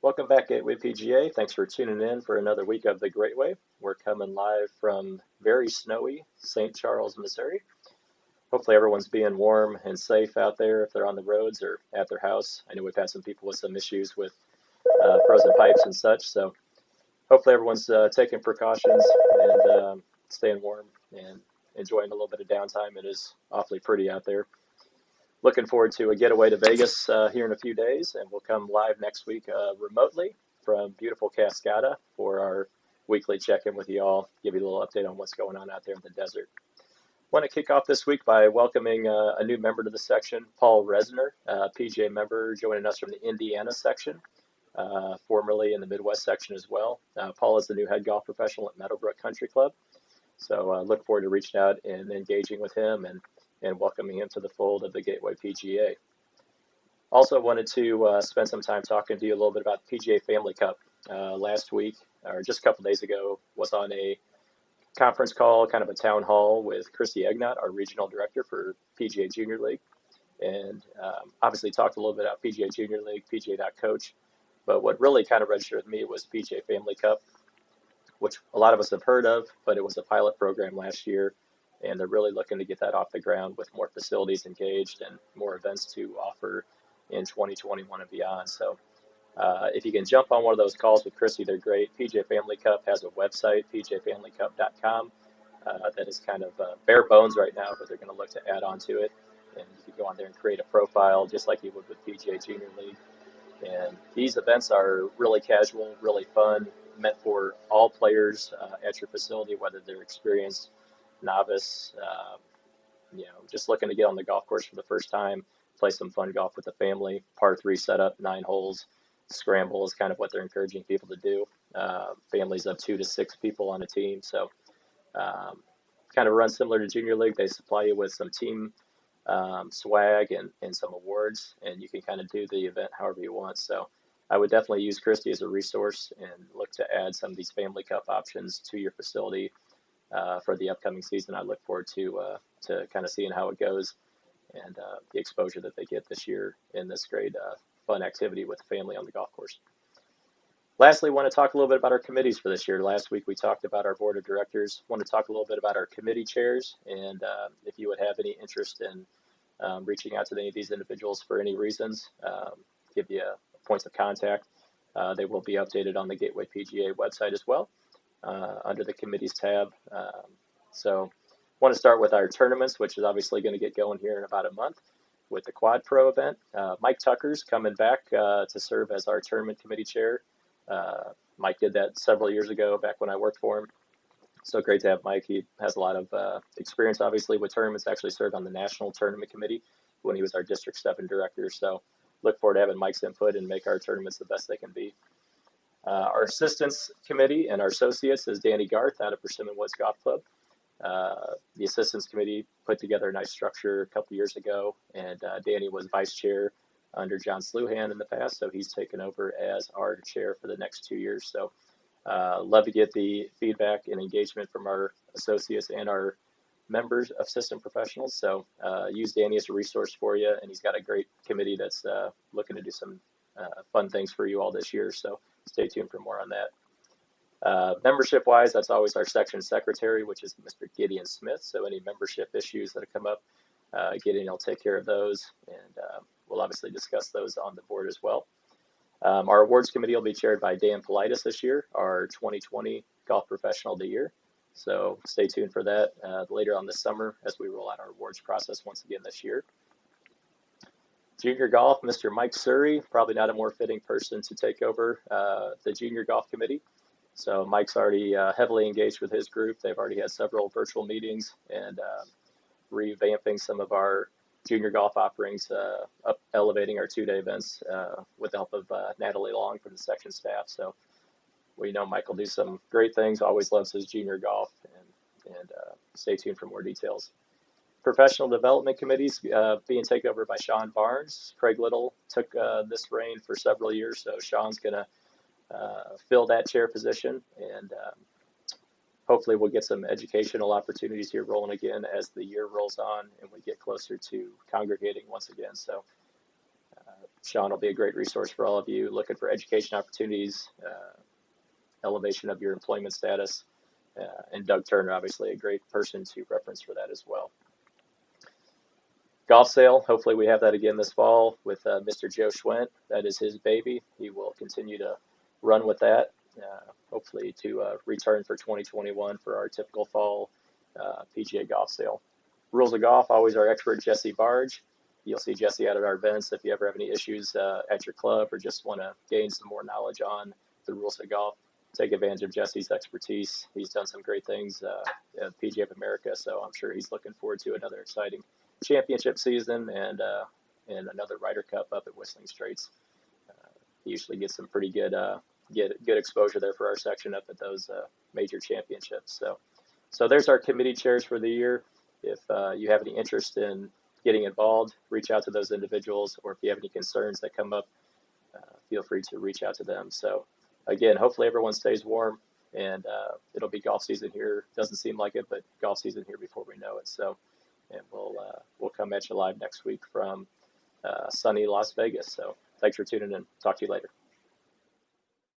Welcome back, Gateway PGA. Thanks for tuning in for another week of the Greatway. We're coming live from very snowy St. Charles, Missouri. Hopefully everyone's being warm and safe out there if they're on the roads or at their house. I know we've had some people with some issues with frozen pipes and such, so hopefully everyone's taking precautions and staying warm and enjoying a little bit of downtime. It is awfully pretty out there. Looking forward to a getaway to Vegas here in a few days, and we'll come live next week remotely from beautiful Cascada for our weekly check-in with you all, give you a little update on what's going on out there in the desert. Want to kick off this week by welcoming a new member to the section, Paul Rezner, PGA member joining us from the Indiana section, formerly in the Midwest section as well. Paul is the new head golf professional at Meadowbrook Country Club, so look forward to reaching out and engaging with him and welcoming him to the fold of the Gateway PGA. Also wanted to spend some time talking to you a little bit about the PGA Family Cup. Last week, or just a couple days ago, was on a conference call, kind of a town hall with Christy Egnott, our regional director for PGA Junior League, and obviously talked a little bit about PGA Junior League, PGA.coach, but what really kind of registered with me was PGA Family Cup, which a lot of us have heard of, but it was a pilot program last year, and they're really looking to get that off the ground with more facilities engaged and more events to offer in 2021 and beyond. So if you can jump on one of those calls with Chrissy, they're great. PGA Family Cup has a website, pgafamilycup.com, that is kind of bare bones right now, but they're going to look to add on to it. And you can go on there and create a profile just like you would with PGA Junior League. And these events are really casual, really fun, meant for all players at your facility, whether they're experienced, novice, just looking to get on the golf course for the first time, play some fun golf with the family. Par 3 setup, 9 holes, scramble is kind of what they're encouraging people to do. Families of 2 to 6 people on a team. So kind of run similar to Junior League. They supply you with some team swag and some awards, and you can kind of do the event however you want. So I would definitely use Christy as a resource and look to add some of these Family Cup options to your facility for the upcoming season. I look forward to kind of seeing how it goes and the exposure that they get this year in this great fun activity with the family on the golf course. Lastly, I want to talk a little bit about our committees for this year. Last week we talked about our board of directors. I want to talk a little bit about our committee chairs, and if you would have any interest in reaching out to any of these individuals for any reasons, give you points of contact. They will be updated on the Gateway PGA website as well, under the committees tab. So I want to start with our tournaments, which is obviously going to get going here in about a month with the Quad Pro event. Mike Tucker's coming back to serve as our tournament committee chair. Mike did that several years ago back when I worked for him. So great to have Mike. He has a lot of experience, obviously, with tournaments. Actually served on the national tournament committee when he was our District 7 director. So look forward to having Mike's input and make our tournaments the best they can be. Our assistants committee and our associates is Danny Garth out of Persimmon Woods Golf Club. The assistants committee put together a nice structure a couple years ago, and Danny was vice chair under John Sluhan in the past, so he's taken over as our chair for the next 2 years. So love to get the feedback and engagement from our associates and our members of system professionals. So use Danny as a resource for you, and he's got a great committee that's looking to do some fun things for you all this year. So stay tuned for more on that. Membership-wise, that's always our section secretary, which is Mr. Gideon Smith. So any membership issues that have come up, Gideon will take care of those, and we'll obviously discuss those on the board as well. Our awards committee will be chaired by Dan Politis this year, our 2020 Golf Professional of the Year. So stay tuned for that later on this summer as we roll out our awards process once again this year. Junior golf, Mr. Mike Surrey, probably not a more fitting person to take over the junior golf committee. So Mike's already heavily engaged with his group. They've already had several virtual meetings and revamping some of our junior golf offerings, elevating our 2-day events with the help of Natalie Long from the section staff. So we know Mike will do some great things, always loves his junior golf, and stay tuned for more details. Professional development committees being taken over by Sean Barnes. Craig Little took this reign for several years, so Sean's going to fill that chair position, and hopefully we'll get some educational opportunities here rolling again as the year rolls on and we get closer to congregating once again. So Sean will be a great resource for all of you looking for education opportunities, elevation of your employment status, and Doug Turner, obviously a great person to reference for that as well. Golf sale, hopefully we have that again this fall with Mr. Joe Schwent. That is his baby. He will continue to run with that, hopefully to return for 2021 for our typical fall PGA golf sale. Rules of golf, always our expert Jesse Barge. You'll see Jesse out at our events if you ever have any issues at your club or just want to gain some more knowledge on the rules of golf. Take advantage of Jesse's expertise. He's done some great things at PGA of America, so I'm sure he's looking forward to another exciting championship season and another Ryder Cup up at Whistling Straits. He usually gets some pretty good exposure there for our section up at those major championships. So there's our committee chairs for the year. If you have any interest in getting involved, reach out to those individuals, or if you have any concerns that come up, feel free to reach out to them. So again, hopefully everyone stays warm, and it'll be golf season here. Doesn't seem like it, but golf season here before we know it. So, and we'll come at you live next week from sunny Las Vegas. So thanks for tuning in. Talk to you later.